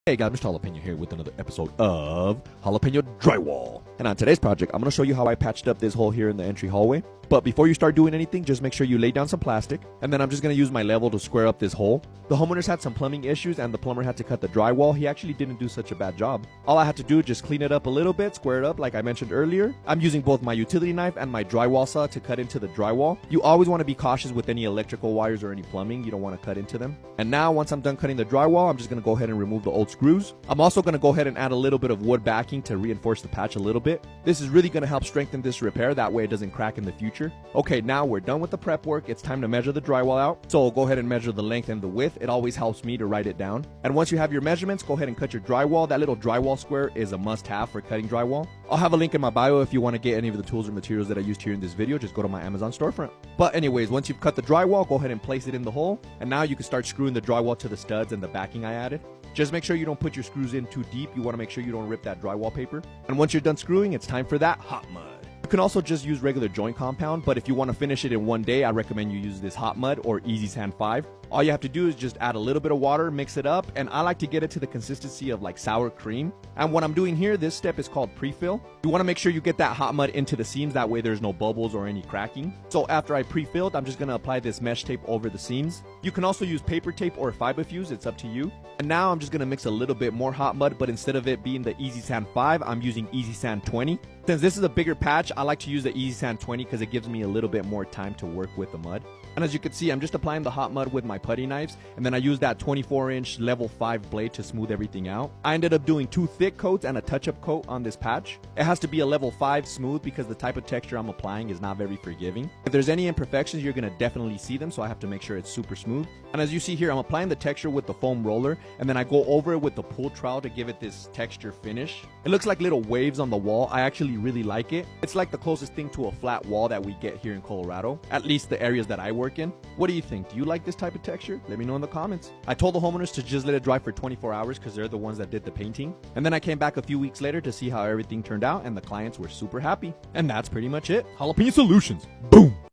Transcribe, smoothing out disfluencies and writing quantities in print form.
Hey guys, Mr. Jalapeno here with another episode of Jalapeno Drywall. And on today's project, I'm going to show you how I patched up this hole here in the entry hallway. But before you start doing anything, just make sure you lay down some plastic. And then I'm just going to use my level to square up this hole. The homeowners had some plumbing issues and the plumber had to cut the drywall. He actually didn't do such a bad job. All I had to do is just clean it up a little bit, square it up like I mentioned earlier. I'm using both my utility knife and my drywall saw to cut into the drywall. You always want to be cautious with any electrical wires or any plumbing. You don't want to cut into them. And now once I'm done cutting the drywall, I'm just going to go ahead and remove the old screws. I'm also going to go ahead and add a little bit of wood backing to reinforce the patch a little bit. This is really going to help strengthen this repair. That way it doesn't crack in the future. Okay, now we're done with the prep work. It's time to measure the drywall out. So go ahead and measure the length and the width. It always helps me to write it down. And once you have your measurements, go ahead and cut your drywall. That little drywall square is a must-have for cutting drywall. I'll have a link in my bio if you want to get any of the tools or materials that I used here in this video. Just go to my Amazon storefront. But anyways, once you've cut the drywall, go ahead and place it in the hole. And now you can start screwing the drywall to the studs and the backing I added. Just make sure you don't put your screws in too deep. You want to make sure you don't rip that drywall paper. And once you're done screwing, it's time for that hot mud. You can also just use regular joint compound, but if you want to finish it in one day, I recommend you use this hot mud or Easy Sand 5. All you have to do is just add a little bit of water, mix it up, and I like to get it to the consistency of like sour cream. And what I'm doing here, this step is called pre-fill. You want to make sure you get that hot mud into the seams, that way there's no bubbles or any cracking. So after I pre-filled, I'm just going to apply this mesh tape over the seams. You can also use paper tape or fiberfuse, it's up to you. And now I'm just going to mix a little bit more hot mud, but instead of it being the Easy Sand 5, I'm using Easy Sand 20. Since this is a bigger patch, I like to use the Easy Sand 20 because it gives me a little bit more time to work with the mud. And as you can see, I'm just applying the hot mud with my putty knives, and then I use that 24-inch level 5 blade to smooth everything out. I ended up doing 2 thick coats and a touch-up coat on this patch. It has to be a level 5 smooth because the type of texture I'm applying is not very forgiving. If there's any imperfections, you're going to definitely see them, so I have to make sure it's super smooth. And as you see here, I'm applying the texture with the foam roller, and then I go over it with the pull trowel to give it this texture finish. It looks like little waves on the wall. I actually really like it. It's like the closest thing to a flat wall that we get here in Colorado, at least the areas that I work in. What do you think? Do you like this type of texture? Let me know in the comments. I told the homeowners to just let it dry for 24 hours because they're the ones that did the painting. And then I came back a few weeks later to see how everything turned out, and the clients were super happy. And that's pretty much it. Jalapeno Solutions. Boom!